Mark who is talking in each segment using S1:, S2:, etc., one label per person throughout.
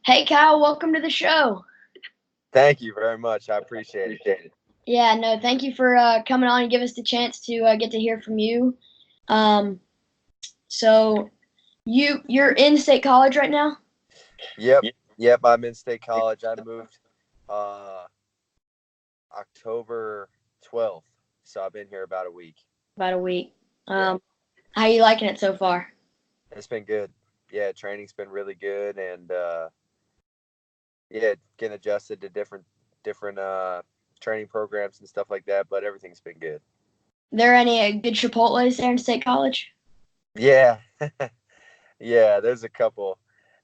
S1: Hey Kyle, welcome to the show.
S2: Thank you very much. I appreciate it.
S1: Yeah, no, thank you for coming on and give us the chance to get to hear from you. Um, so you're in state college right now?
S2: Yep, yep. I'm in State College. I moved uh, October 12th, so I've been here about a week.
S1: About a week.
S2: Yeah,
S1: How you liking it so far?
S2: it's been good. Yeah, training's been really good, and yeah, getting adjusted to different training programs and stuff like that. But everything's been good.
S1: There any good Chipotle's there in state college?
S2: Yeah, yeah. There's a couple.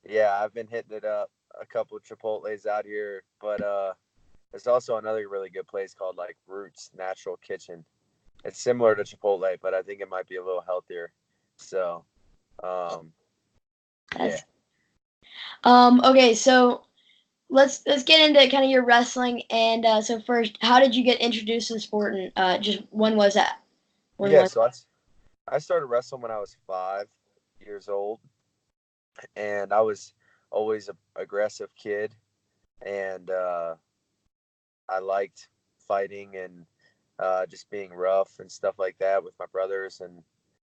S2: Yeah, I've been hitting it up. A couple of Chipotle's out here, but there's also another really good place called like Roots Natural Kitchen. It's similar to Chipotle, but I think it might be a little healthier. So, um, yeah,
S1: That's okay. So let's get into kind of your wrestling and so first, how did you get introduced to the sport and just when was that? When
S2: yeah.
S1: was
S2: So I started wrestling when I was 5 years old, and I was always a aggressive kid, and I liked fighting and just being rough and stuff like that with my brothers and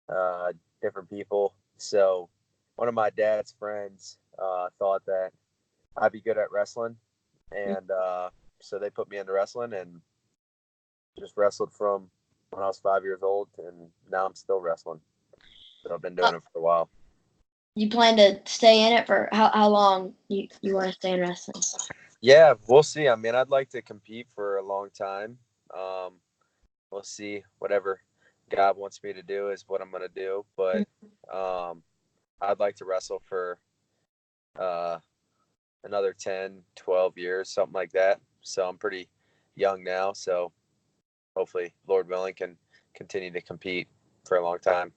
S2: uh, different people. So one of my dad's friends thought that I'd be good at wrestling, and so they put me into wrestling and just wrestled from when I was 5 years old, and now I'm still wrestling. So I've been
S1: uh,
S2: doing it for a while.
S1: you plan to stay in it for how long you want to stay in wrestling?
S2: Yeah, we'll see. I mean, I'd like to compete for a long time. Um, we'll see. Whatever God wants me to do is what I'm going to do. But um, I'd like to wrestle for uh, another 10, 12 years, something like that. So I'm pretty young now. So hopefully, Lord willing, can continue to compete for a long time.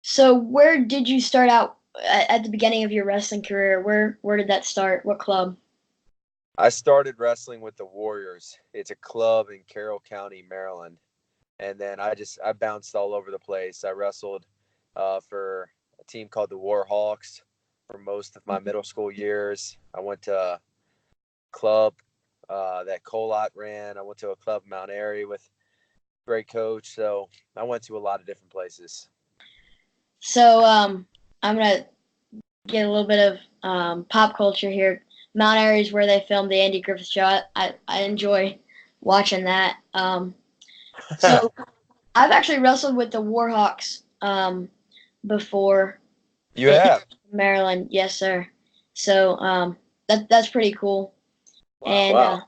S1: So where did you start out at the beginning of your wrestling career? Where did that start? What club?
S2: I started wrestling with the Warriors. It's a club in Carroll County, Maryland. And then I bounced all over the place. I wrestled for a team called the Warhawks for most of my middle school years. I went to a club that Colot ran. I went to a club in Mount Airy with a great coach. So I went to a lot of different places.
S1: So I'm gonna get a little bit of pop culture here. Mount Airy is where they filmed the Andy Griffith Show. I enjoy watching that. So I've actually wrestled with the Warhawks before
S2: You
S1: in
S2: have?
S1: Maryland. Yes, sir. So that's pretty cool.
S2: Wow.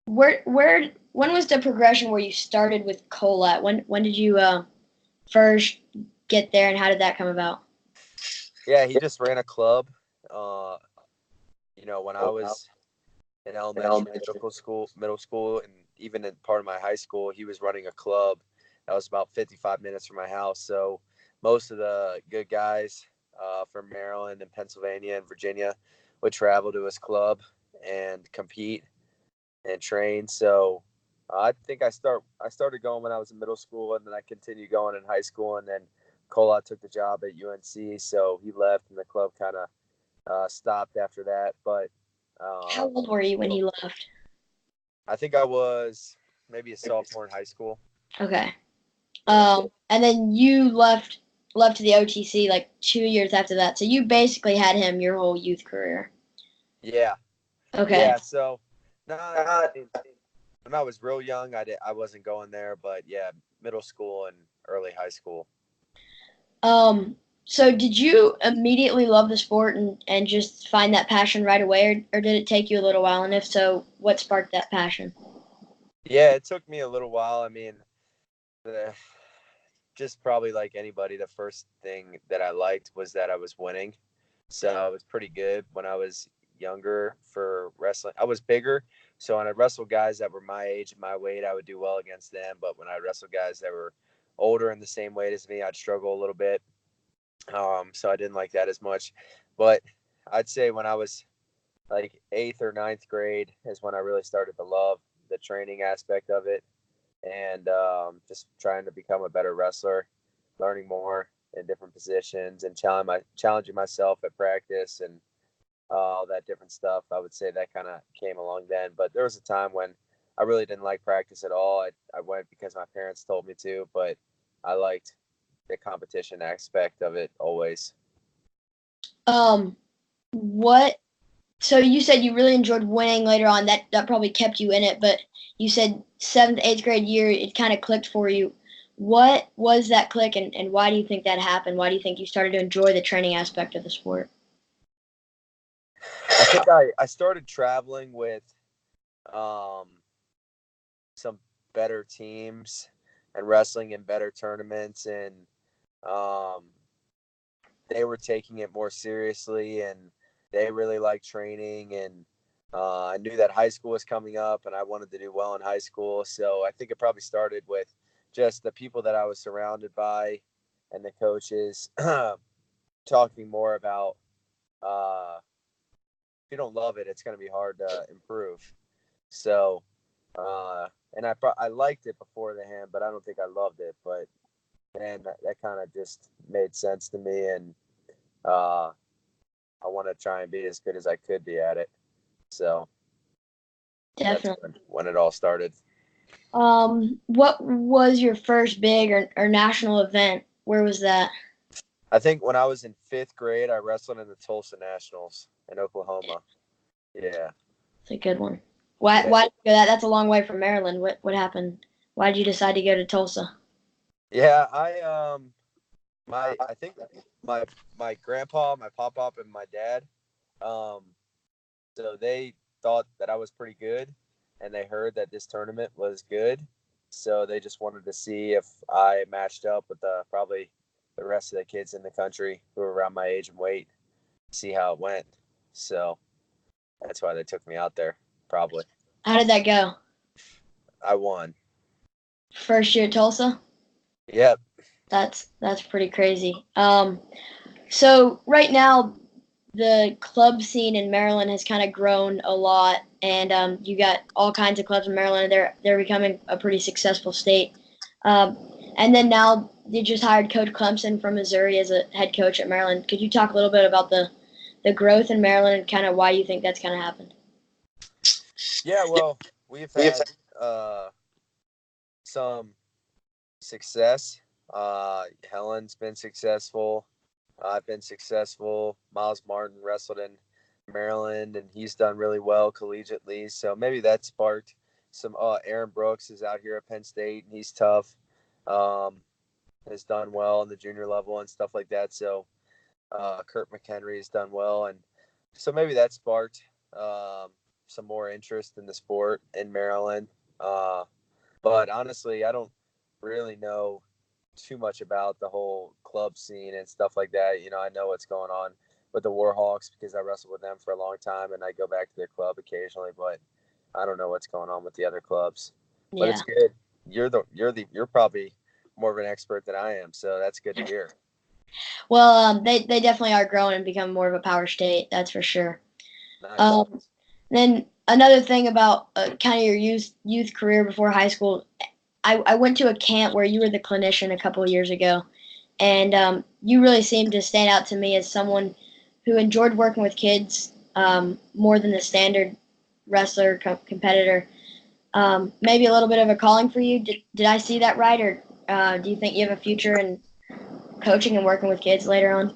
S1: And where when was the progression where you started with Colette? When did you first get there, and how did that come about?
S2: Yeah, he just ran a club. Uh, when I was in elementary, middle school, and even in part of my high school, he was running a club that was about 55 minutes from my house. So most of the good guys from Maryland and Pennsylvania and Virginia would travel to his club and compete and train. So I think I started going when I was in middle school, and then I continued going in high school, and then Kola took the job at UNC, so he left, and the club kind of stopped after that. But
S1: How
S2: um,
S1: old were you when you left?
S2: I think I was maybe a sophomore in high school.
S1: Okay.
S2: Yeah.
S1: And then you left to the OTC like 2 years after that. So you basically had him your whole youth career.
S2: Yeah.
S1: Okay.
S2: Yeah. So, no, I mean, when I was real young, I wasn't going there, but yeah, middle school and early high school.
S1: Um. So did you immediately love the sport and just find that passion right away, or did it take you a little while? And if so, what sparked that passion?
S2: Yeah, it took me a little while. I mean, the, just probably like anybody, the first thing that I liked was that I was winning. So I was pretty good when I was younger for wrestling. I was bigger, so when I wrestled guys that were my age and my weight, I would do well against them. But when I wrestled guys that were older and the same weight as me, I'd struggle a little bit. So I didn't like that as much. But I'd say when I was like eighth or ninth grade is when I really started to love the training aspect of it and just trying to become a better wrestler, learning more in different positions and challenging myself at practice. And all that different stuff. I would say that kind of came along then. But there was a time when I really didn't like practice at all. I went because my parents told me to, but I liked the competition aspect of it always.
S1: Um, what? So you said you really enjoyed winning later on. That probably kept you in it. But you said seventh, eighth grade year, it kind of clicked for you. What was that click, and why do you think that happened? Why do you think you started to enjoy the training aspect of the sport?
S2: I think I started traveling with um, some better teams and wrestling in better tournaments, and um, they were taking it more seriously, and they really liked training. And I knew that high school was coming up, and I wanted to do well in high school. So I think it probably started with just the people that I was surrounded by and the coaches talking more about if you don't love it, it's going to be hard to improve. So, and I liked it before the hand, but I don't think I loved it. But then that kind of just made sense to me, and uh, I want to try and be as good as I could be at it. So that's
S1: Definitely.
S2: when it all started.
S1: What was your first big or national event? Where was that?
S2: I think when I was in fifth grade, I wrestled in the Tulsa Nationals in Oklahoma. Yeah,
S1: It's a good one. Why
S2: yeah,
S1: why did you go that? That's a long way from Maryland. What happened? Why did you decide to go to Tulsa?
S2: yeah. I think my my grandpa, my pop pop, and my dad. Um, so they thought that I was pretty good, and they heard that this tournament was good. So they just wanted to see if I matched up with probably the rest of the kids in the country who were around my age and weight, see how it went. So that's why they took me out there. Probably
S1: How did that go?
S2: I won.
S1: First year at Tulsa?
S2: Yep.
S1: That's pretty crazy. So right now the club scene in Maryland has kind of grown a lot, and you got all kinds of clubs in Maryland. And they're becoming a pretty successful state. Um, and then now they just hired Coach Clemson from Missouri as a head coach at Maryland. Could you talk a little bit about the growth in Maryland and kind of why you think that's kind of happened?
S2: Yeah. Well, we've had uh, some success. Helen's been successful. I've been successful. Miles Martin wrestled in Maryland, and he's done really well collegiately. So maybe that sparked some. Aaron Brooks is out here at Penn State, and he's tough. Um, has done well in the junior level and stuff like that. So Kurt McHenry has done well, and so maybe that sparked some more interest in the sport in Maryland. Uh, but honestly, I don't really know too much about the whole club scene and stuff like that. You know, I know what's going on with the Warhawks because I wrestled with them for a long time and I go back to their club occasionally, but I don't know what's going on with the other clubs. But
S1: Yeah.
S2: it's good. You're probably more of an expert than I am, so that's good to hear.
S1: Well, they definitely are growing and becoming more of a power state. That's for sure.
S2: Nice.
S1: Um, then another thing about kind of your youth career before high school, I went to a camp where you were the clinician a couple of years ago, and you really seemed to stand out to me as someone who enjoyed working with kids more than the standard wrestler competitor. Maybe a little bit of a calling for you. Did I see that right, or do you think you have a future in coaching and working with kids later on?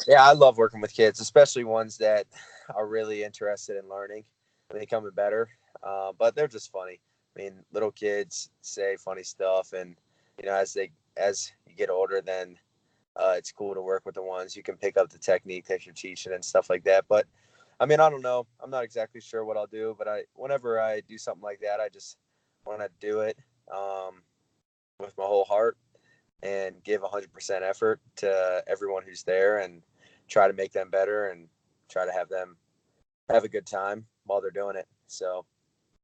S2: Yeah, I love working with kids, especially ones that are really interested in learning and becoming better. But they're just funny. I mean, little kids say funny stuff, and as you get older, then it's cool to work with the ones you can pick up the technique that you're teaching and stuff like that. But I mean, I don't know. I'm not exactly sure what I'll do, but whenever I do something like that, I just want to do it with my whole heart and give 100% effort to everyone who's there and try to make them better and try to have them have a good time while they're doing it. So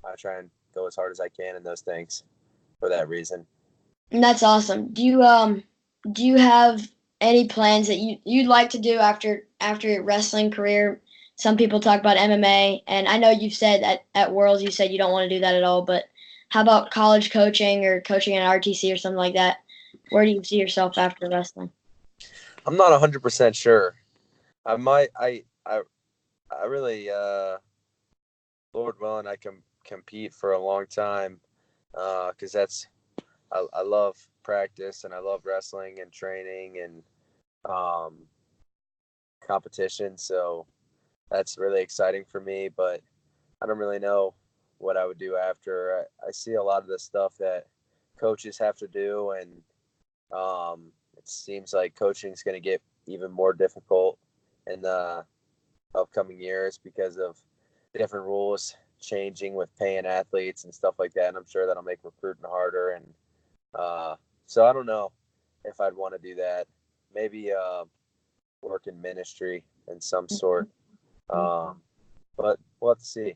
S2: I try and go as hard as I can in those things for that reason.
S1: And that's awesome. Do you have any plans that you'd like to do after your wrestling career? Some people talk about MMA, and I know you've said at Worlds you said you don't want to do that at all, but how about college coaching or coaching at RTC or something like that? Where do you see yourself after wrestling?
S2: I'm not 100% sure. I might. I I really, Lord willing, I can compete for a long time, because I love practice and I love wrestling and training and um, competition. So that's really exciting for me. But I don't really know what I would do after. I see a lot of the stuff that coaches have to do, and it seems like coaching is going to get even more difficult in the upcoming years because of different rules changing with paying athletes and stuff like that. And I'm sure that'll make recruiting harder. And so I don't know if I'd want to do that. Maybe work in ministry in some sort. But we'll have to see.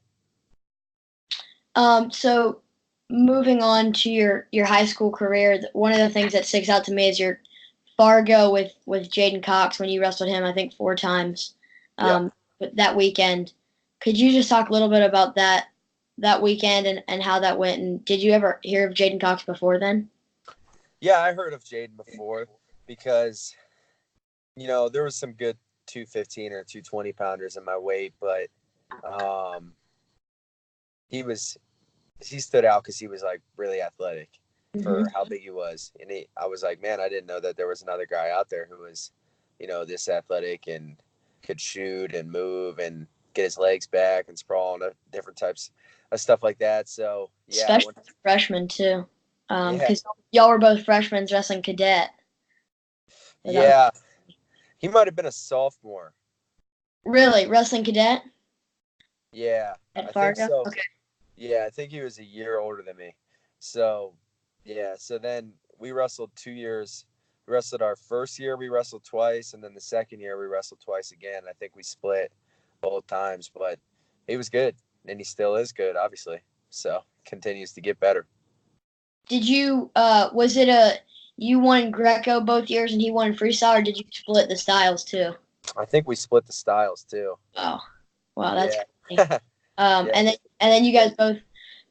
S1: So moving on to your high school career, one of the things that sticks out to me is your Fargo with Jaden Cox when you wrestled him, I think 4 times.
S2: Yeah.
S1: But that weekend, could you just talk a little bit about that weekend and how that went? And did you ever hear of Jaden Cox before then?
S2: Yeah, I heard of Jaden before because, there was some good 215 or 220 pounders in my weight, but um, he was he stood out because he was like really athletic
S1: Hmm.
S2: for how big he was. And I was like, man, I didn't know that there was another guy out there who was, this athletic and could shoot and move and get his legs back and sprawl and different types of stuff like that. So yeah, I
S1: Especially
S2: went.
S1: freshmen too,
S2: Yeah,
S1: because y'all were both freshmen wrestling cadet. So that was
S2: yeah, he might have been a sophomore.
S1: really wrestling cadet
S2: Yeah,
S1: at
S2: I think
S1: Fargo.
S2: so.
S1: Okay.
S2: Yeah, I think he was a year older than me. So, yeah, so then we wrestled 2 years. We wrestled our first year, we wrestled twice, and then the second year, we wrestled twice again. I think we split both times, but he was good, and he still is good, obviously. So, continues to get better.
S1: Did you was it a you won Greco both years and he won freestyle, or did you split the styles too?
S2: I think we split the styles too.
S1: Oh, wow, that's
S2: Yeah.
S1: crazy.
S2: Yeah.
S1: And then you guys both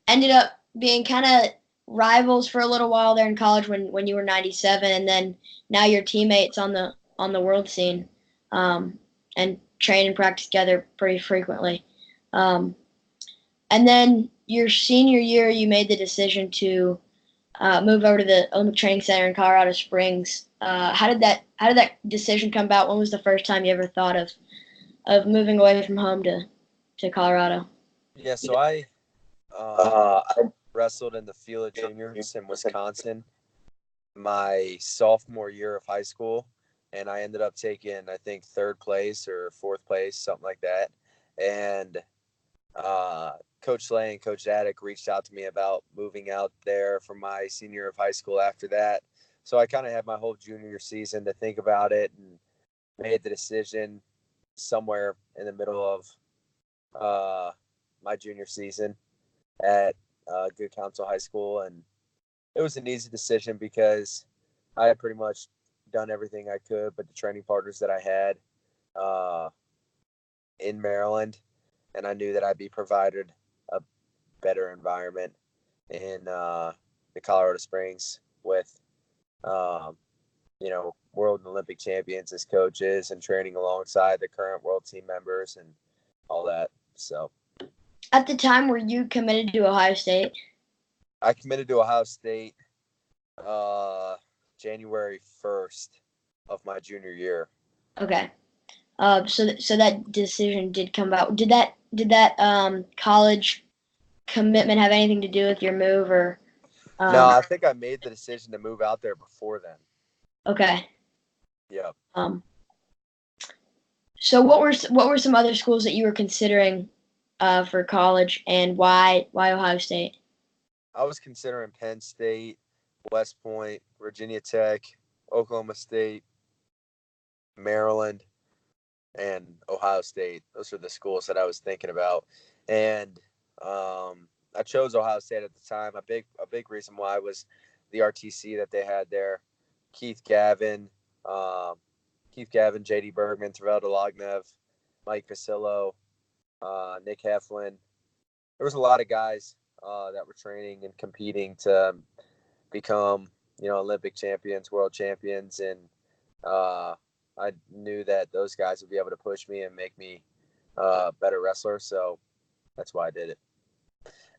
S1: ended up being kind of rivals for a little while there in college when you were 97, and then now you're teammates on the world scene, um, and train and practice together pretty frequently. Um, and then your senior year, you made the decision to move over to the Olympic Training Center in Colorado Springs. How did that decision come about? When was the first time you ever thought of moving away from home to Colorado?
S2: Yeah, so I um,
S1: Uh,
S2: wrestled in the field of juniors in Wisconsin my sophomore year of high school, and I ended up taking, I think, third place or fourth place, something like that. And uh, Coach Slay and Coach Attic reached out to me about moving out there for my senior year of high school after that. So I kind of had my whole junior season to think about it and made the decision somewhere in the middle of uh, my junior season at Good Counsel High School. And it was an easy decision because I had pretty much done everything I could, but the training partners that I had uh, in Maryland, and I knew that I'd be provided a better environment in the Colorado Springs with, um, world and Olympic champions as coaches and training alongside the current world team members and all that. So
S1: At the time, were you committed to Ohio State?
S2: I committed to Ohio State uh, January 1st of my junior year.
S1: Okay. So that decision did come about. Did that college commitment have anything to do with your move, or
S2: No,
S1: um,
S2: I think I made the decision to move out there before then.
S1: okay?
S2: Yeah.
S1: Um, so what were some other schools that you were considering for college, and why Ohio State?
S2: I was considering Penn State, West Point, Virginia Tech, Oklahoma State, Maryland, and Ohio State. Those are the schools that I was thinking about. And I chose Ohio State at the time. A big reason why was the RTC that they had there. Keith Gavin, um, J.D. Bergman, Tervel Delognev, Mike Vasillo, Nick Heflin. There was a lot of guys that were training and competing to become, Olympic champions, world champions, and uh, I knew that those guys would be able to push me and make me better wrestler. So that's why I did it.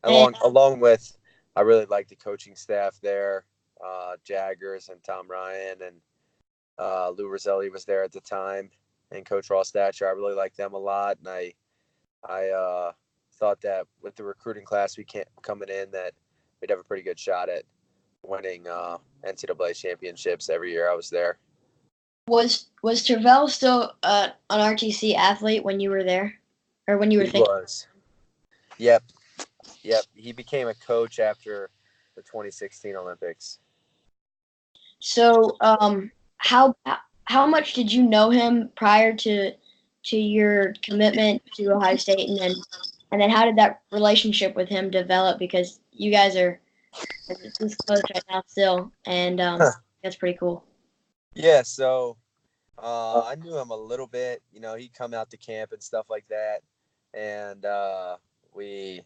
S1: And
S2: Along with, I really liked the coaching staff there, Jaggers and Tom Ryan and Lou Roselli was there at the time, and Coach Ross Thatcher. I really liked them a lot, and I thought that with the recruiting class we can't coming in that we'd have a pretty good shot at winning NCAA championships every year I was there.
S1: was Tervel still an RTC athlete when you were there, or when you were
S2: He
S1: thinking?
S2: was. Yep. Yep. He became a coach after the 2016 Olympics.
S1: So, how much did you know him prior to your commitment to Ohio State, and then how did that relationship with him develop? Because you guys are this close right now still, and that's pretty cool.
S2: Yeah. So I knew him a little bit. You know, he'd come out to camp and stuff like that, and we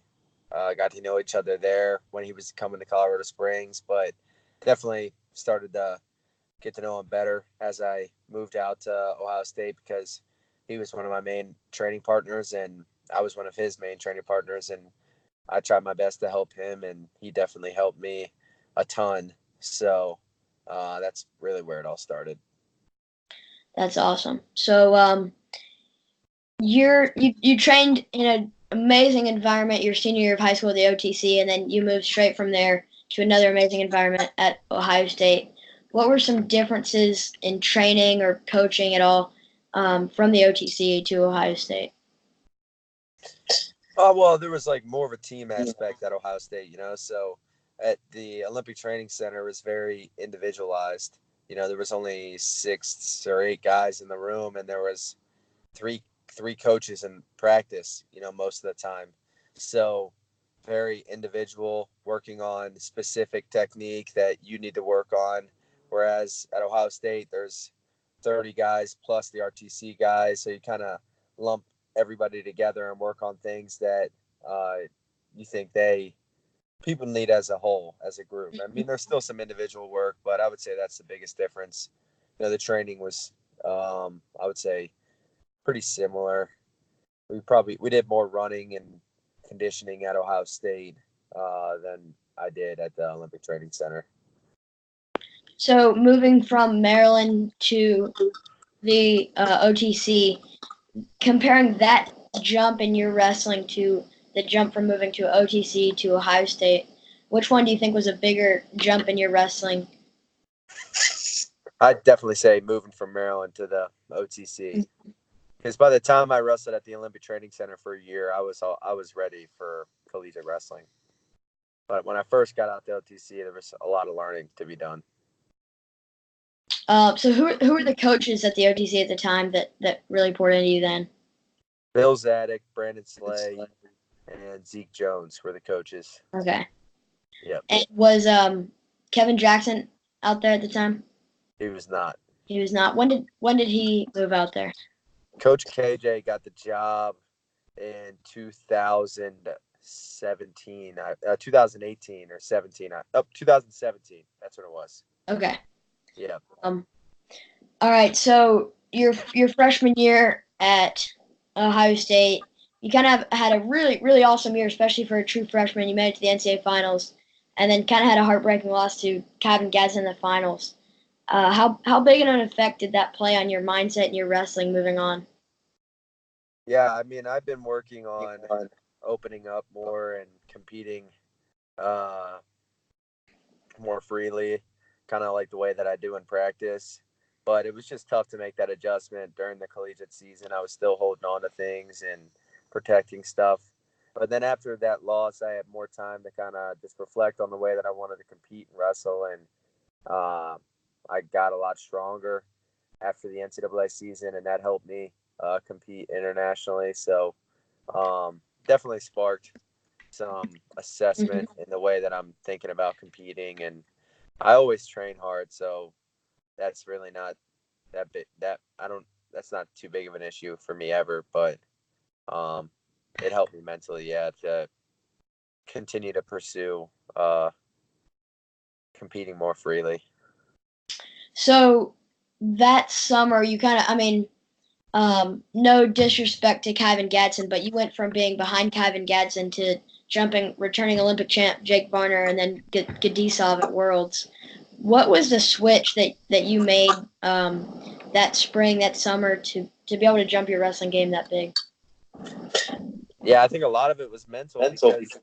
S2: got to know each other there when he was coming to Colorado Springs. But definitely started to get to know him better as I moved out to Ohio State because he was one of my main training partners and I was one of his main training partners. And I tried my best to help him, and he definitely helped me a ton. So that's really where it all started.
S1: That's awesome. So, you trained in an amazing environment your senior year of high school at the OTC, and then you moved straight from there to another amazing environment at Ohio State. What were some differences in training or coaching at all from the OTC to Ohio State?
S2: Oh, well, there was like more of a team aspect at Ohio State, you know. So at the Olympic Training Center, it was very individualized. You know, there was only 6 or 8 guys in the room, and there was three coaches in practice. You know, most of the time. So very individual, working on specific technique that you need to work on. Whereas at Ohio State, there's 30 guys plus the RTC guys, so you kind of lump everybody together and work on things that uh, you think people need as a whole, as a group. I mean, there's still some individual work, but I would say that's the biggest difference. You know, the training was, I would say, pretty similar. We did more running and conditioning at Ohio State than I did at the Olympic Training Center.
S1: So, moving from Maryland to the OTC, comparing that jump in your wrestling to the jump from moving to OTC to Ohio State, which one do you think was a bigger jump in your wrestling?
S2: I'd definitely say moving from Maryland to the OTC because by the time I wrestled at the Olympic Training Center for a year, I was ready for collegiate wrestling. But when I first got out to OTC, there was a lot of learning to be done.
S1: So who were the coaches at the OTC at the time that really poured into you then?
S2: Bill Zadek, Brandon Slay, and Zeke Jones were the coaches.
S1: Okay.
S2: Yep.
S1: And was Kevin Jackson out there at the time?
S2: He was not.
S1: He was not. When did he move out there?
S2: Coach KJ got the job in 2017, 2018 or 17. 2017. That's what it was.
S1: Okay.
S2: Yeah.
S1: All right. So your freshman year at Ohio State, you kind of had a really awesome year, especially for a true freshman. You made it to the NCAA finals, and then kind of had a heartbreaking loss to Kevin Gadsden in the finals. How big an effect did that play on your mindset and your wrestling moving on?
S2: Yeah. I mean, I've been working on opening up more and competing uh, more freely, kind of like the way that I do in practice. But it was just tough to make that adjustment during the collegiate season. I was still holding on to things and protecting stuff. But then after that loss, I had more time to kind of just reflect on the way that I wanted to compete and wrestle. And I got a lot stronger after the NCAA season, and that helped me compete internationally. So definitely sparked some assessment
S1: Mhm.
S2: in the way that I'm thinking about competing. And I always train hard, so that's really not that big. That's not too big of an issue for me ever. But um, it helped me mentally, yeah, to continue to pursue competing more freely.
S1: So that summer, you kind of, I mean, No disrespect to Kevin Gadsden, but you went from being behind Kevin Gadsden to returning Olympic champ Jake Varner, and then Gadisov at Worlds. What was the switch that you made that spring, that summer, to be able to jump your wrestling game that big?
S2: Yeah, I think a lot of it was mental because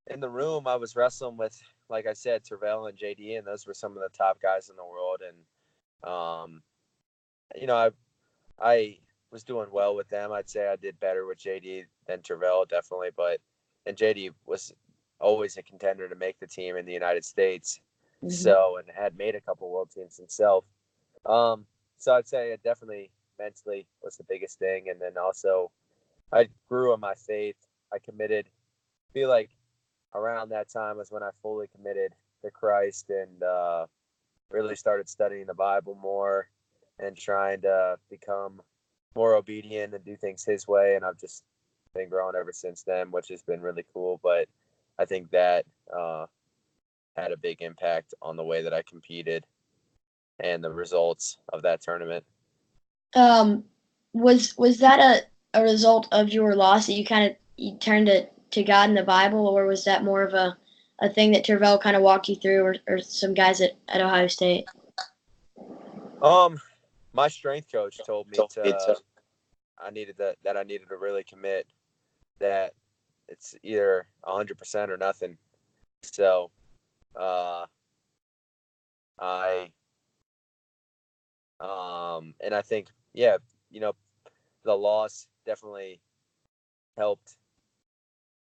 S2: in the room I was wrestling with, like I said, Tervel and JD, and those were some of the top guys in the world. And I was doing well with them. I'd say I did better with JD than Tervel, definitely. And JD was always a contender to make the team in the United States.
S1: Mm-hmm.
S2: So, and had made a couple world teams himself. So I'd say it definitely mentally was the biggest thing. And then also I grew in my faith. I committed, I feel like around that time was when I fully committed to Christ and really started studying the Bible more and trying to become more obedient and do things his way. And I've just been growing ever since then, which has been really cool. But I think that had a big impact on the way that I competed and the results of that tournament.
S1: Um, was that a result of your loss that you turned to God and the Bible, or was that more of a thing that Tervel kind of walked you through, or some guys at Ohio State?
S2: My strength coach told me that I needed to really commit, that it's either 100% or nothing. So uh, I and I think, yeah, you know, the loss definitely helped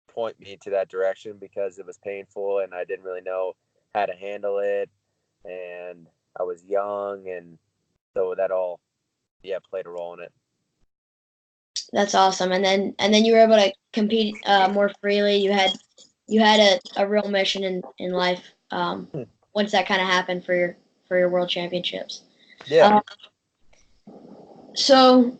S2: point me to that direction because it was painful and I didn't really know how to handle it, and I was young, and so that all, yeah, played a role in it.
S1: That's awesome. And then you were able to compete more freely. You had a real mission in life once that kind of happened for your world championships.
S2: Yeah,
S1: Um, so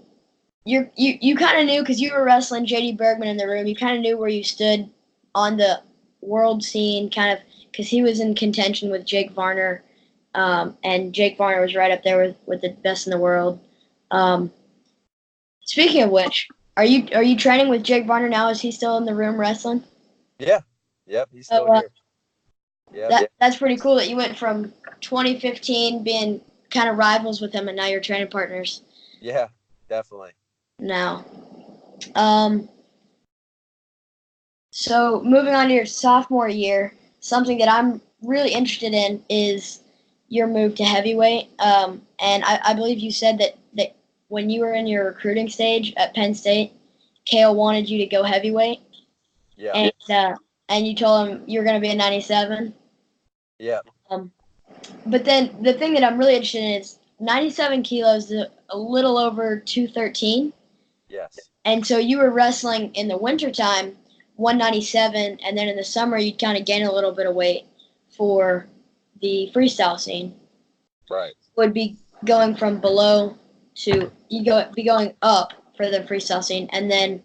S1: you kind of knew because you were wrestling JD Bergman in the room. You kind of knew where you stood on the world scene, kind of because he was in contention with Jake Varner, and Jake Varner was right up there with the best in the world. Um, Speaking of which, are you training with Jake Varner now? Is he still in the room wrestling?
S2: yeah, yep. He's
S1: So
S2: still here. Yep.
S1: that's pretty cool that you went from 2015 being kind of rivals with him, and now you're training partners
S2: Yeah, definitely.
S1: now. Um, So moving on to your sophomore year, something that I'm really interested in is your move to heavyweight. And I believe you said that when you were in your recruiting stage at Penn State, Kale wanted you to go heavyweight,
S2: Yeah,
S1: and you told him you were going to be a 97.
S2: yeah,
S1: Um, but then the thing that I'm really interested in is 97 kilos, a little over 213.
S2: yes,
S1: And so you were wrestling in the wintertime, 197, and then in the summer you'd kind of gain a little bit of weight for the freestyle scene.
S2: right,
S1: Would be going from below to be going up for the freestyle scene, and then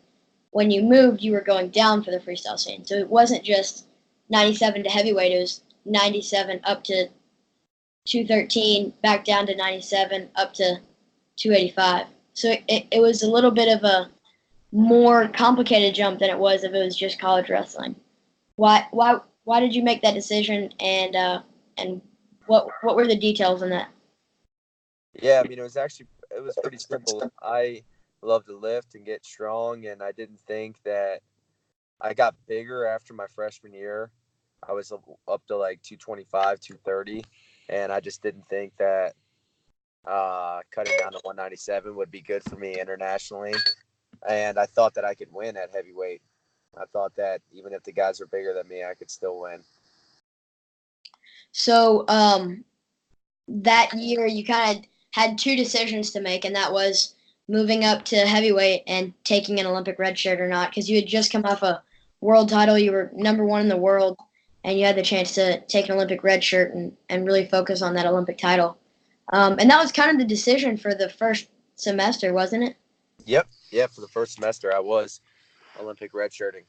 S1: when you moved, you were going down for the freestyle scene. So it wasn't just 97 to heavyweight; it was 97 up to 213, back down to 97, up to 285. So it was a little bit of a more complicated jump than it was if it was just college wrestling. Why did you make that decision, and what were the details in that?
S2: yeah. I mean, it was pretty simple. I love to lift and get strong, and I didn't think that I got bigger after my freshman year. I was up to like 225, 230, and I just didn't think that cutting down to 197 would be good for me internationally. And I thought that I could win at heavyweight. I thought that even if the guys were bigger than me, I could still win.
S1: So that year you kind of had two decisions to make, and that was moving up to heavyweight and taking an Olympic red shirt or not, because you had just come off a world title, you were number one in the world, and you had the chance to take an Olympic red shirt and really focus on that Olympic title. And that was kind of the decision for the first semester, wasn't it?
S2: Yep. Yeah. For the first semester, I was Olympic redshirting.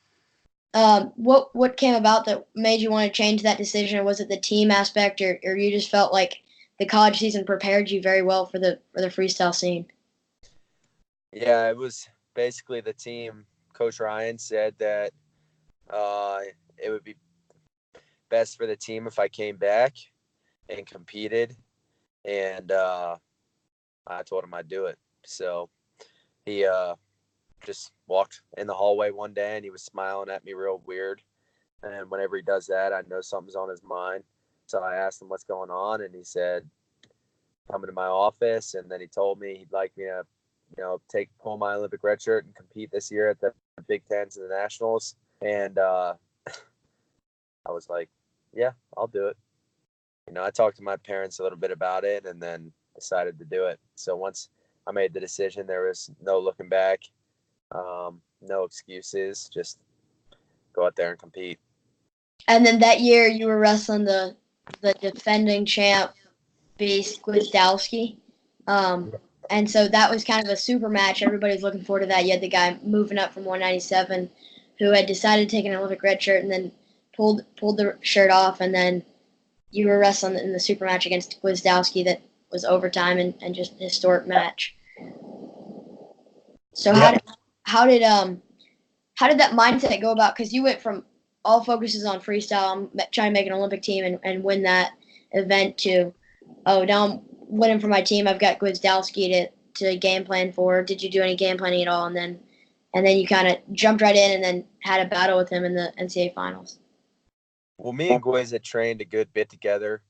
S1: What came about that made you want to change that decision? Was it the team aspect, or you just felt like the college season prepared you very well for the freestyle scene?
S2: Yeah, it was basically the team. Coach Ryan said that uh, it would be best for the team if I came back and competed, and I told him I'd do it. So he just walked in the hallway one day and he was smiling at me real weird. And whenever he does that, I know something's on his mind. So I asked him what's going on, and he said, "Come into my office." And then he told me he'd like me to, pull my Olympic red shirt and compete this year at the Big Tens and the Nationals. And I was like, "Yeah, I'll do it." I talked to my parents a little bit about it, and then decided to do it. So once I made the decision, there was no looking back, no excuses. Just go out there and compete.
S1: And then that year you were wrestling the defending champ beast Gwizdowski. Um, and so that was kind of a super match. Everybody's looking forward to that. You had the guy moving up from 197 who had decided to take an Olympic red shirt and then pulled the shirt off, and then you were wrestling in the super match against Gwizdowski that was overtime and just a historic match. So
S2: Yeah.
S1: how did that mindset go about? Because you went from all focuses on freestyle, I'm trying to make an Olympic team and win that event to, oh, now I'm winning for my team. I've got Gwizdowski to game plan for. Did you do any game planning at all? And then you kind of jumped right in and then had a battle with him in the NCAA finals.
S2: Well, me and Gwiz had trained a good bit together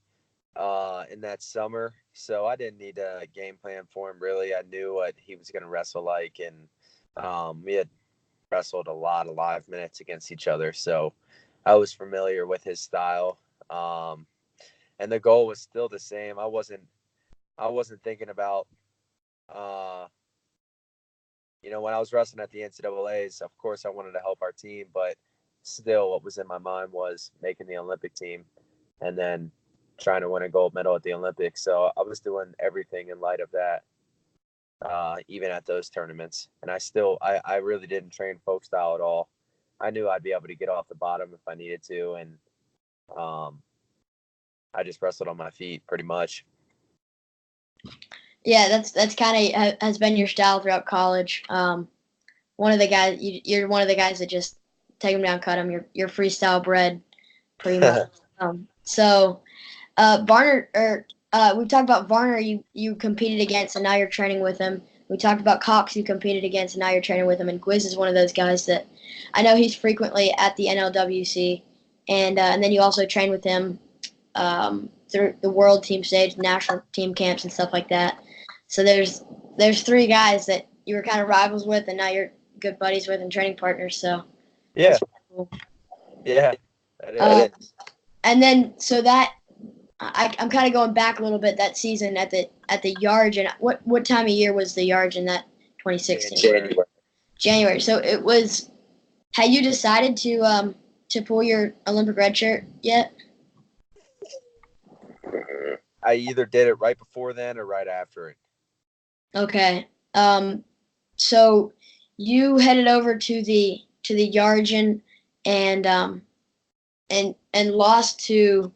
S2: in that summer, so I didn't need a game plan for him really. I knew what he was going to wrestle like, and we had wrestled a lot of live minutes against each other, so I was familiar with his style. Um, and the goal was still the same. I wasn't thinking about uh, when I was wrestling at the NCAA's. Of course, I wanted to help our team, but still, what was in my mind was making the Olympic team, and then trying to win a gold medal at the Olympics. So I was doing everything in light of that, even at those tournaments. And I really didn't train folk style at all. I knew I'd be able to get off the bottom if I needed to, and um, I just wrestled on my feet pretty much.
S1: Yeah, that's kind of has been your style throughout college. One of the guys you're one of the guys that just take them down, cut them. You're freestyle bred, pretty much. So Varner, or we talked about Varner. You competed against, and now you're training with him. We talked about Cox, you competed against, and now you're training with him. And Gwiz is one of those guys that I know he's frequently at the NLWC, and then you also train with him through the world team stage, national team camps, and stuff like that. So there's three guys that you were kind of rivals with, and now you're good buddies with and training partners. So
S2: Yeah,
S1: that's cool.
S2: yeah, that
S1: Um,
S2: is.
S1: and then so that I'm kind of going back a little bit that season at the Yards, and what time of year was the Yards in that 2016?
S2: January.
S1: January. So it was. Had you decided to pull your Olympic red shirt yet?
S2: I either did it right before then or right after it.
S1: Okay. So you headed over to the Yargin and and lost to.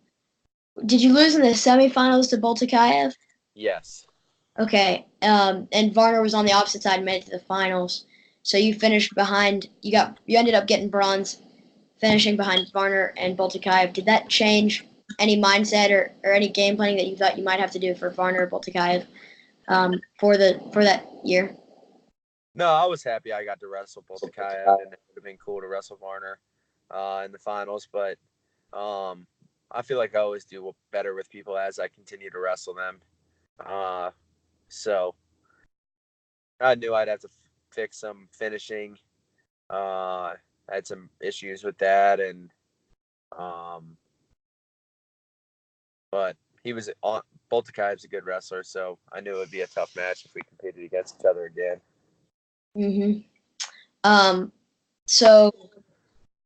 S1: Did you lose in the semifinals to Boltakayev?
S2: Yes.
S1: Okay. And Varner was on the opposite side and made it to the finals. So you finished behind. You ended up getting bronze, finishing behind Varner and Boltakayev. Did that change any mindset or any game planning that you thought you might have to do for Varner or Boltakayev for that year?
S2: No, I was happy I got to wrestle Boltakayev, and it would have been cool to wrestle Varner in the finals. But um, I feel like I always do better with people as I continue to wrestle them. Uh, so I knew I'd have to fix some finishing. I had some issues with that, and um, but he was on. Boltakayev's a good wrestler, so I knew it would be a tough match if we competed against each other again.
S1: Mm-hmm. So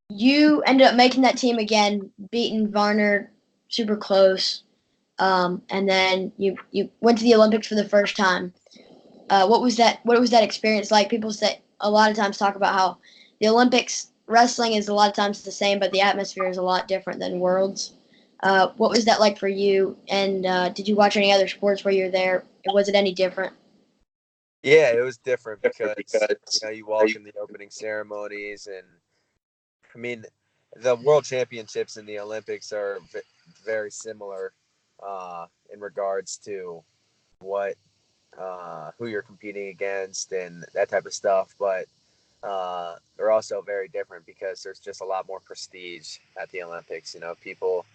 S1: you ended up making that team again, beating Varner super close, and then you went to the Olympics for the first time. What was that experience like? People say a lot of times talk about how the Olympics wrestling is a lot of times the same, but the atmosphere is a lot different than Worlds. What was that like for you? And did you watch any other sports where you were there? Was it any different?
S2: Yeah, it was different because you walk in the opening ceremonies, and I mean, the World Championships and the Olympics are very similar in regards to what who you're competing against and that type of stuff, but they're also very different because there's just a lot more prestige at the Olympics. People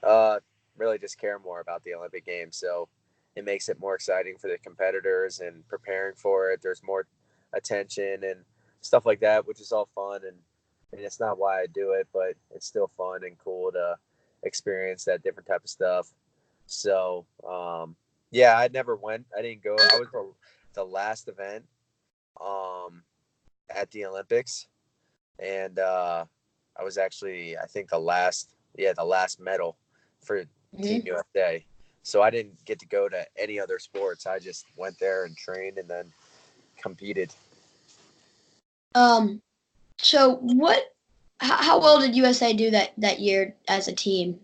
S2: uh, really just care more about the Olympic Games. So it makes it more exciting for the competitors and preparing for it. There's more attention and stuff like that, which is all fun. And it's not why I do it, but it's still fun and cool to experience that different type of stuff. So, yeah, I never went. I didn't go. I was the last event um, at the Olympics, and I was actually, I think, the last medal for Team
S1: Hmm.
S2: USA. So I didn't get to go to any other sports. I just went there and trained and then competed.
S1: Um, so how well did USA do that year as a team?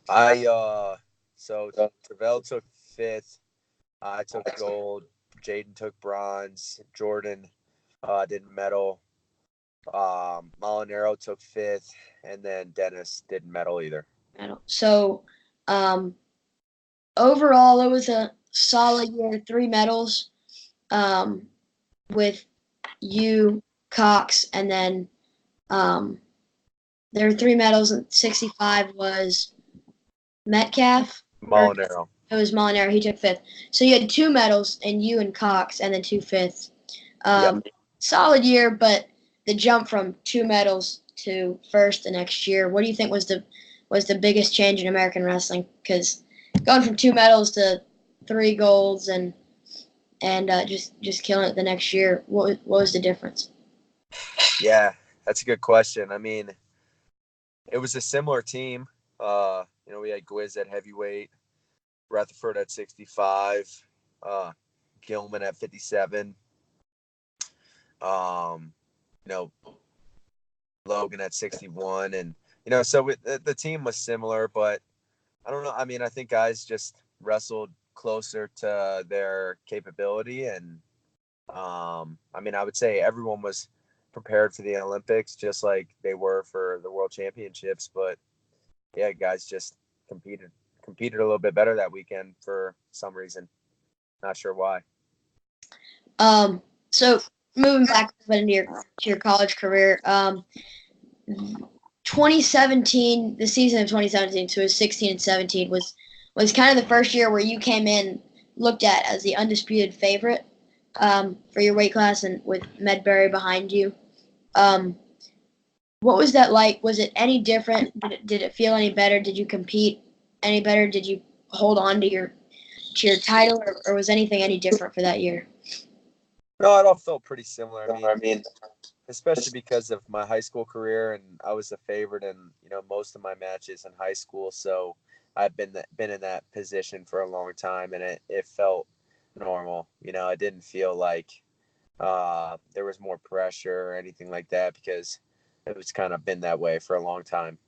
S2: I so Tervel took fifth. I took gold. Jaden took bronze. Jordan didn't medal. Molinaro took fifth, and then Dennis didn't medal either.
S1: I don't. So, um, overall, it was a solid year. 3 medals. Um, with you, Cox, and then um, there were 3 medals. And 65 was Metcalf, or
S2: Molinaro.
S1: it was Molinaro. He took fifth. So you had 2 medals, and you and Cox, and then 2 fifths.
S2: Yep.
S1: Solid year, but the jump from 2 medals to first the next year. What do you think was the biggest change in American wrestling? Because going from 2 medals to 3 golds and just killing it the next year. What was the difference?
S2: Yeah, that's a good question. I mean, it was a similar team. We had Gwiz at heavyweight, Rutherford at 65, uh, Gilman at 57, um, you know, Logan at 61. And, so the team was similar, but I don't know. I mean, I think guys just wrestled closer to their capability. And, I mean, I would say everyone was prepared for the Olympics just like they were for the World Championships. But yeah, guys just competed a little bit better that weekend for some reason. Not sure why.
S1: So moving back a bit into your college career, 2017, the season of 2017, so it was 16 and 17 was kind of the first year where you came in looked at as the undisputed favorite for your weight class, and with Medbury behind you. Um, what was that like? Was it any different? Did it feel any better? Did you compete any better? Did you hold on to your title, or was anything any different for that year?
S2: No, it all felt pretty similar. I mean, especially because of my high school career, and I was a favorite in most of my matches in high school. So I've been in that position for a long time, and it felt normal. I didn't feel like there was more pressure or anything like that because it was kind of been that way for a long time.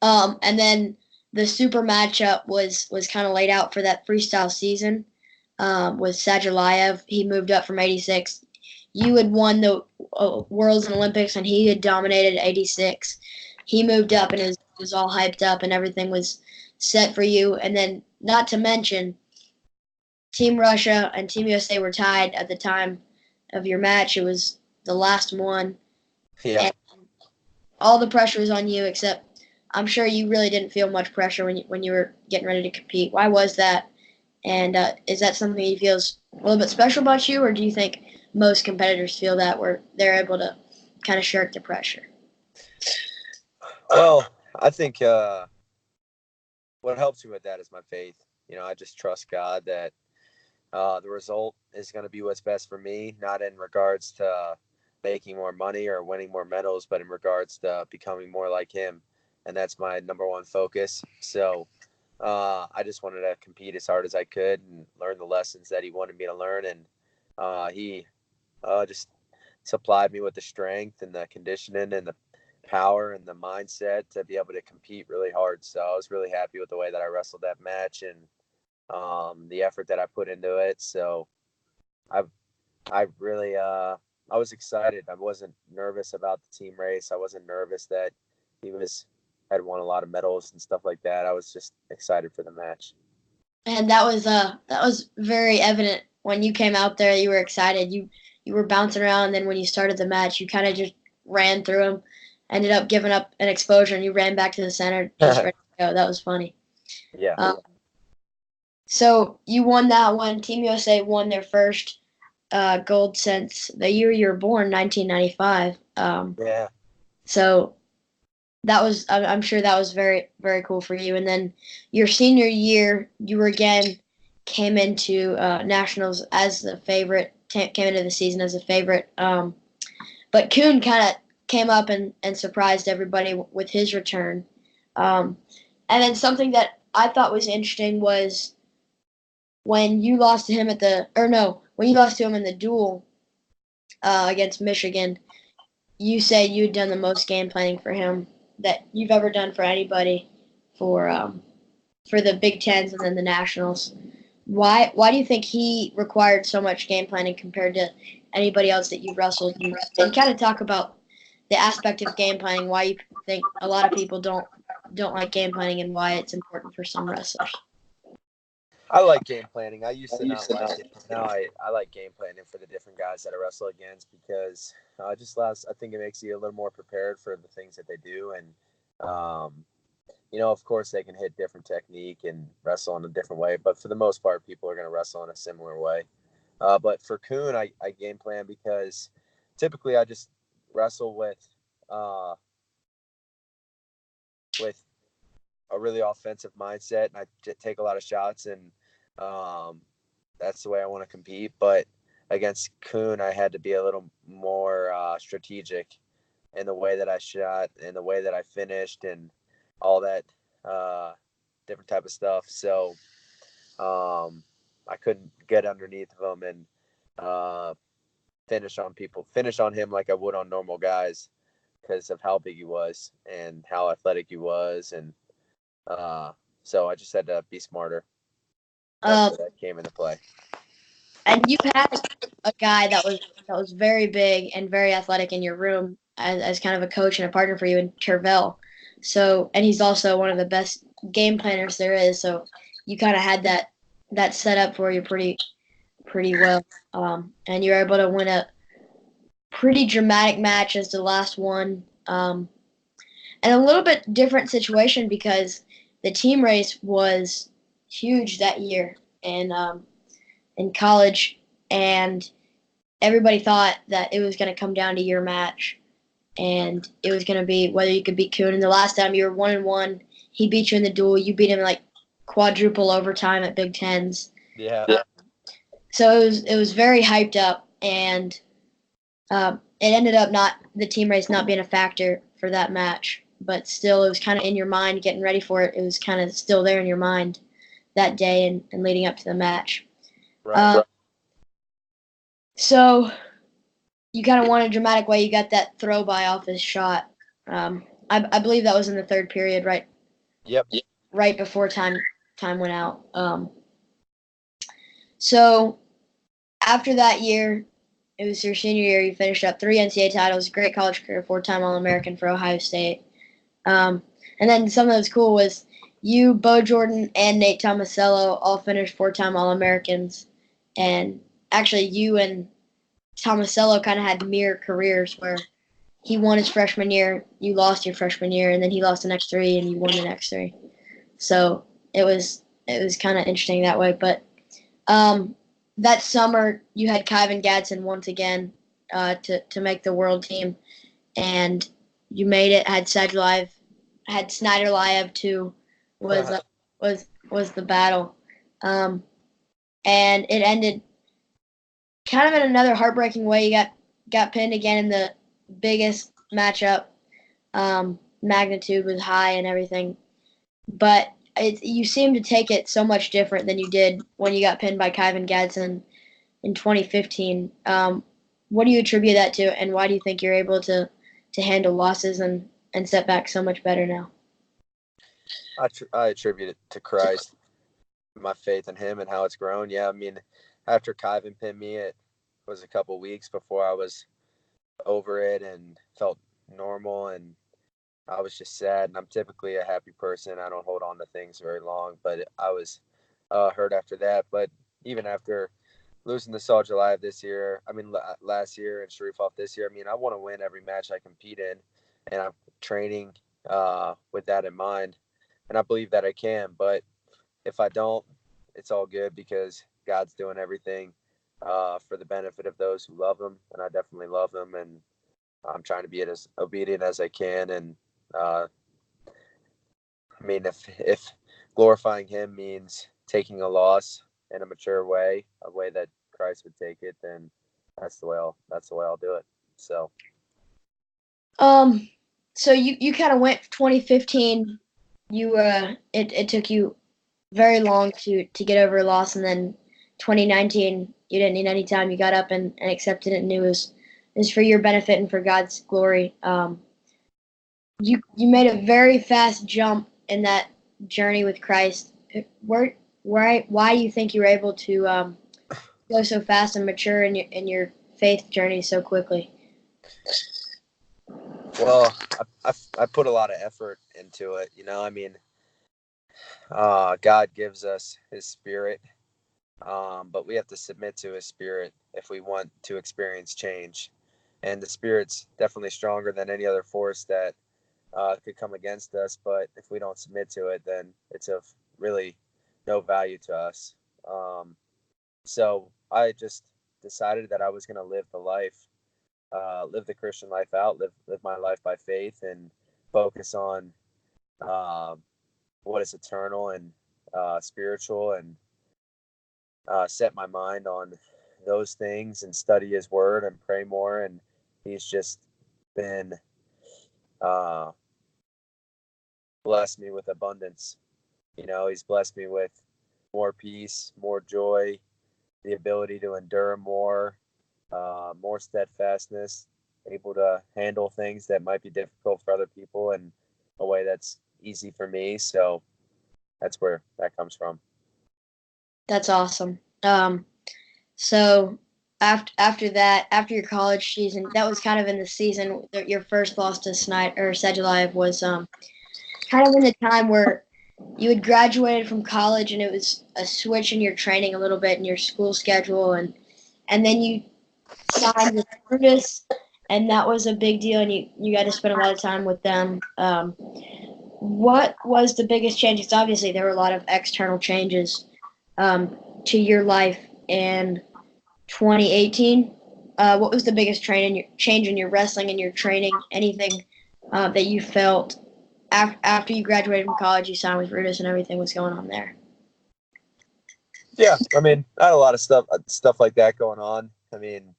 S1: And then the super matchup was kind of laid out for that freestyle season with Sajalayev. He moved up from 86. You had won the Worlds and Olympics, and he had dominated 86. He moved up and was all hyped up, and everything was set for you. And then, not to mention, Team Russia and Team USA were tied at the time of your match. It was the last one,
S2: Yeah.
S1: and all the pressure was on you, except I'm sure you really didn't feel much pressure when you were getting ready to compete. Why was that? And is that something you feel is a little bit special about you, or do you think most competitors feel that where they're able to kind of shirk the pressure?
S2: Well, I think what helps me with that is my faith. I just trust God that the result is going to be what's best for me, not in regards to making more money or winning more medals, but in regards to becoming more like him. And that's my number one focus. So I just wanted to compete as hard as I could and learn the lessons that he wanted me to learn. And he just supplied me with the strength and the conditioning and the power and the mindset to be able to compete really hard. So I was really happy with the way that I wrestled that match. And the effort that I put into it. So I I really I was excited. I wasn't nervous about the team race. I wasn't nervous that he had won a lot of medals and stuff like that. I was just excited for the match.
S1: And that was very evident when you came out there. You were excited. You were bouncing around, and then when you started the match, you kind of just ran through him, ended up giving up an exposure, and you ran back to the center just ready to go. That was funny.
S2: Yeah.
S1: So you won that one. Team USA won their first gold since the year you were born, 1995.
S2: Yeah.
S1: So that was, I'm sure that was very, very cool for you. And then your senior year, you were again came into nationals as the favorite, came into the season as a favorite. But Kuhn kind of came up and surprised everybody with his return. And then something that I thought was interesting was when you lost to him when you lost to him in the duel against Michigan, you said you had done the most game planning for him that you've ever done for anybody for the Big Tens and then the Nationals. Why do you think he required so much game planning compared to anybody else that you wrestled? And kind of talk about the aspect of game planning, why you think a lot of people don't like game planning and why it's important for some wrestlers.
S2: I like game planning. I used to not like it. Now I like game planning for the different guys that I wrestle against because I think it makes you a little more prepared for the things that they do. And, of course, they can hit different technique and wrestle in a different way. But for the most part, people are going to wrestle in a similar way. But for Kuhn, I game plan because typically I just wrestle with a really offensive mindset, and I take a lot of shots, and that's the way I want to compete. But against Kuhn, I had to be a little more strategic in the way that I shot and the way that I finished and all that different type of stuff. So I couldn't get underneath of him and finish on him like I would on normal guys because of how big he was and how athletic he was. And so I just had to be smarter. That's where that came into play.
S1: And you had a guy that was very big and very athletic in your room as kind of a coach and a partner for you in Tervel. So, and he's also one of the best game planners there is. So, you kind of had that set up for you pretty well, and you were able to win a pretty dramatic match as the last one, and a little bit different situation because the team race was huge that year, and in college, and everybody thought that it was going to come down to your match, and it was going to be whether you could beat Kuhn. And the last time you were 1-1, he beat you in the duel. You beat him like quadruple overtime at Big Tens.
S2: Yeah.
S1: So it was very hyped up, and it ended up not the team race not being a factor for that match, but still it was kind of in your mind getting ready for it. It was kind of still there in your mind that day and leading up to the match.
S2: Right.
S1: So you kind of won a dramatic way. You got that throw by off his shot. I believe that was in the third period, right?
S2: Yep.
S1: Right before time went out. So after that year, it was your senior year. You finished up 3 NCAA titles, great college career, 4-time All-American for Ohio State. And then something that was cool was you, Bo Jordan, and Nate Tomasello all finished 4-time All-Americans. And actually, you and Tomasello kind of had mirror careers where he won his freshman year, you lost your freshman year, and then he lost the next 3, and you won the next 3. So it was kind of interesting that way. But that summer, you had Kyvan Gadsden once again to make the world team, and you made it. Had Snyder Liev too was the battle, and it ended kind of in another heartbreaking way. You got pinned again in the biggest matchup. Magnitude was high and everything, but you seem to take it so much different than you did when you got pinned by Kyvan Gadsden in 2015. What do you attribute that to, and why do you think you're able to handle losses and setbacks so much better now?
S2: I attribute it to Christ. my faith in him and how it's grown. Yeah, I mean, after Kyvan pinned me, it was a couple weeks before I was over it and felt normal, and I was just sad. And I'm typically a happy person. I don't hold on to things very long, but I was hurt after that. But even after losing to Soldier Live this year, I mean, last year, and Sharif off this year, I mean, I want to win every match I compete in, and I'm training with that in mind, and I believe that I can. But if I don't, it's all good because God's doing everything for the benefit of those who love Him, and I definitely love Him, and I'm trying to be as obedient as I can. And uh, I mean, if glorifying Him means taking a loss in a mature way, a way that Christ would take it, then that's the way I'll do it. So
S1: Um, so you kind of went 2015. It took you very long to get over a loss, and then 2019 you didn't need any time. You got up and accepted it, and it was for your benefit and for God's glory. You made a very fast jump in that journey with Christ. Why do you think you were able to go so fast and mature in your faith journey so quickly?
S2: well, I put a lot of effort into it. You know, I mean, God gives us His Spirit, but we have to submit to His Spirit if we want to experience change. And the Spirit's definitely stronger than any other force that could come against us. But if we don't submit to it, then it's of really no value to us. So I just decided that I was going to live the life, live the Christian life out, live my life by faith, and focus on uh, what is eternal and spiritual, and set my mind on those things and study His Word and pray more. And He's just been uh, blessed me with abundance. You know, He's blessed me with more peace, more joy, the ability to endure more, more steadfastness, able to handle things that might be difficult for other people in a way that's easy for me. So that's where that comes from.
S1: That's awesome. So after that, after your college season, that was kind of in the season that your first loss to Snyder or Sedgelive was kind of in the time where you had graduated from college and it was a switch in your training a little bit in your school schedule, and then you signed with Brutus, and that was a big deal, and you got to spend a lot of time with them. What was the biggest change? Because obviously there were a lot of external changes to your life in 2018. What was the biggest change in your wrestling and your training? Anything that you felt after you graduated from college, you signed with Brutus, and everything was going on there?
S2: Yeah, I mean, I had a lot of stuff like that going on. I mean,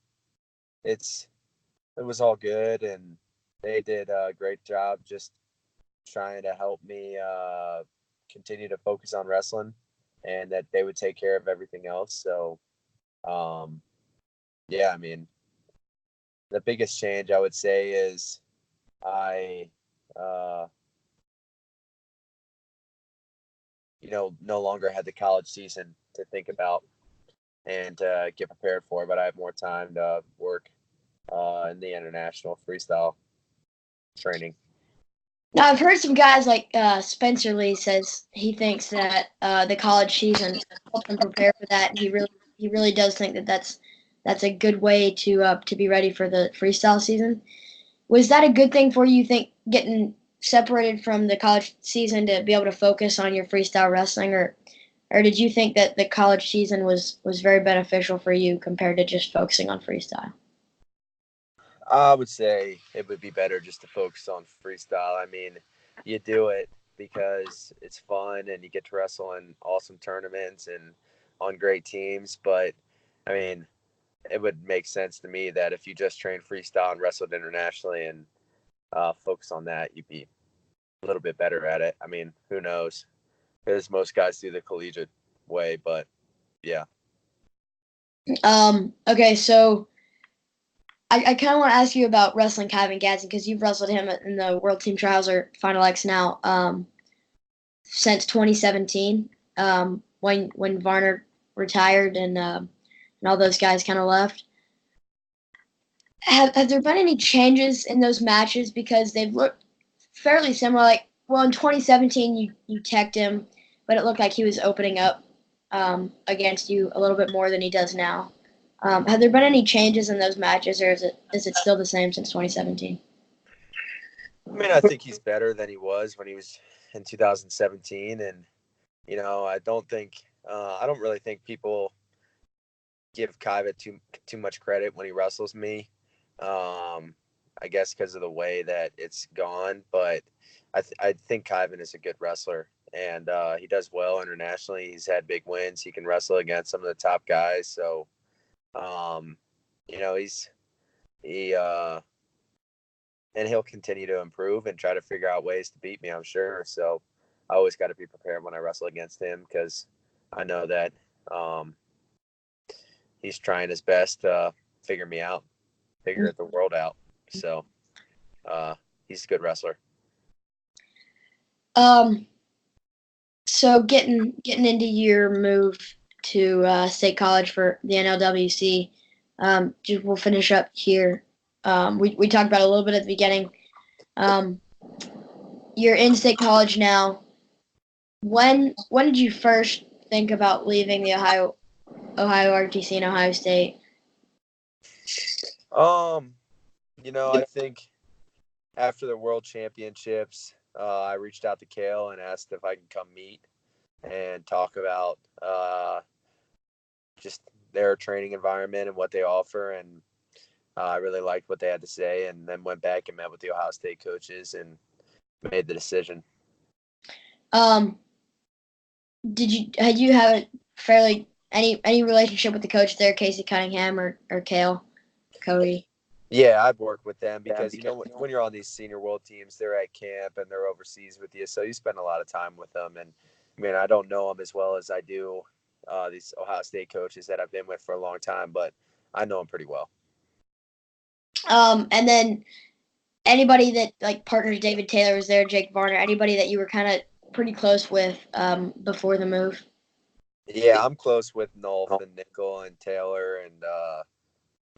S2: it's it was all good, and they did a great job just trying to help me continue to focus on wrestling, and that they would take care of everything else. So, um, yeah, I mean, the biggest change I would say is I, uh, no longer had the college season to think about and get prepared for, but I have more time to work in the international freestyle training.
S1: Now, I've heard some guys like Spencer Lee says he thinks that the college season helped him prepare for that. He really does think that that's a good way to be ready for the freestyle season. Was that a good thing for you? You think getting separated from the college season to be able to focus on your freestyle wrestling, or did you think that the college season was very beneficial for you compared to just focusing on freestyle?
S2: I would say it would be better just to focus on freestyle. I mean, you do it because it's fun and you get to wrestle in awesome tournaments and on great teams. But I mean, it would make sense to me that if you just train freestyle and wrestled internationally and focus on that, you'd be a little bit better at it. I mean, who knows? Because most guys do the collegiate way, but yeah.
S1: Okay, so I kind of want to ask you about wrestling Kevin Gadsden because you've wrestled him in the World Team Trials or Final X now since 2017. when Varner retired and all those guys kind of left. Have there been any changes in those matches because they've looked fairly similar? Like, well, in 2017 you teched him, but it looked like he was opening up against you a little bit more than he does now. Have there been any changes in those matches, or is it still the same since 2017?
S2: I mean, I think he's better than he was when he was in 2017, and I don't really think people give Kyva too much credit when he wrestles me. I guess because of the way that it's gone, but I think Kyvan is a good wrestler, and he does well internationally. He's had big wins. He can wrestle against some of the top guys. So, um, he and he'll continue to improve and try to figure out ways to beat me, I'm sure. So I always got to be prepared when I wrestle against him because I know that he's trying his best to figure me out, figure the world out. So he's a good wrestler.
S1: So getting into your move to State College for the NLWC, we'll finish up here. We talked about it a little bit at the beginning. You're in State College now. When did you first think about leaving the Ohio RTC and Ohio State?
S2: I think after the World Championships, I reached out to Kale and asked if I can come meet and talk about just their training environment and what they offer. And I really liked what they had to say, and then went back and met with the Ohio State coaches and made the decision.
S1: Had you have fairly any relationship with the coach there, Casey Cunningham or Kale Cody?
S2: Yeah, I've worked with them because when you're on these senior world teams, they're at camp and they're overseas with you, so you spend a lot of time with them. And I mean, I don't know them as well as I do these Ohio State coaches that I've been with for a long time, but I know them pretty well.
S1: And then anybody that like partners David Taylor was there, Jake Varner, anybody that you were kind of pretty close with before the move?
S2: Yeah, I'm close with Nolf and Nickel and Taylor, and I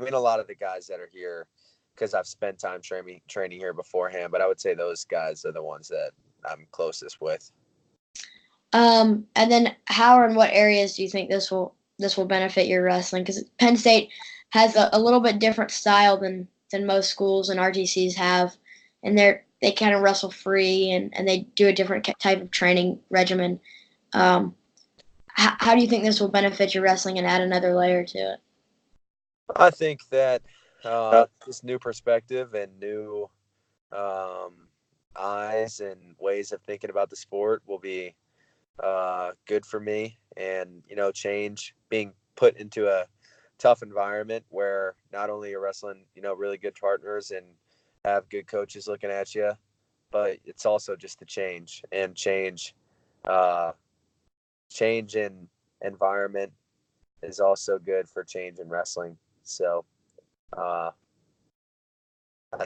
S2: mean a lot of the guys that are here because I've spent time training here beforehand. But I would say those guys are the ones that I'm closest with.
S1: And then how or in what areas do you think this will benefit your wrestling? Because Penn State has a little bit different style than most schools and RTCs have, and they kind of wrestle free and they do a different type of training regimen. How do you think this will benefit your wrestling and add another layer to it?
S2: I think that this new perspective and new eyes and ways of thinking about the sport will be good for me. And change, being put into a tough environment where not only you're wrestling really good partners and have good coaches looking at you, but it's also just a change in environment is also good for change in wrestling. So I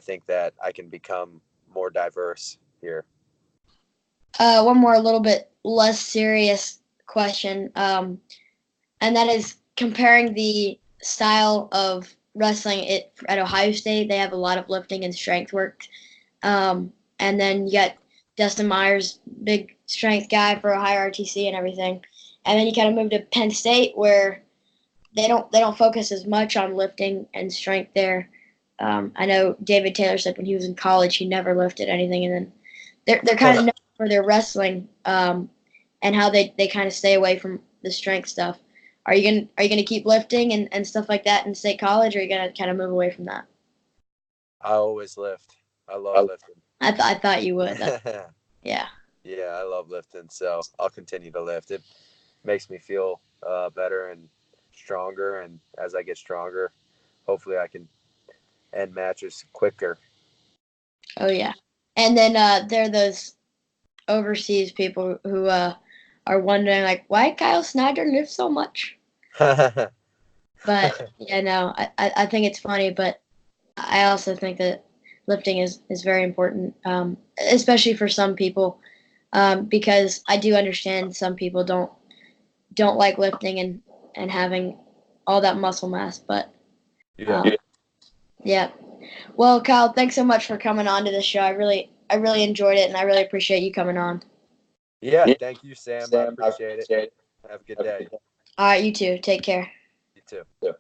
S2: think that I can become more diverse here.
S1: One more, a little bit less serious question, and that is comparing the style of wrestling at Ohio State. They have a lot of lifting and strength work, and then you got Dustin Myers, big strength guy for Ohio RTC and everything, and then you kind of move to Penn State where they don't focus as much on lifting and strength there. I know David Taylor said when he was in college he never lifted anything, and then they're kind of known for their wrestling and how they kind of stay away from the strength stuff. Are you gonna keep lifting and stuff like that in State College, or are you gonna kind of move away from that?
S2: I always lift. I love lifting.
S1: I thought you would. Yeah.
S2: Yeah, I love lifting, so I'll continue to lift. It makes me feel better and stronger, and as I get stronger, hopefully I can end matches quicker.
S1: Oh yeah. And then there are those overseas people who are wondering like why Kyle Snyder lift so much. But yeah, no, I think it's funny, but I also think that lifting is very important, especially for some people, because I do understand some people don't like lifting and having all that muscle mass. But
S2: Yeah.
S1: yeah. Well, Kyle, thanks so much for coming on to the show. I really enjoyed it, and I really appreciate you coming on.
S2: Yeah. Thank you, Sam. I appreciate it. Have a good day.
S1: All right, you too. Take care.
S2: You too.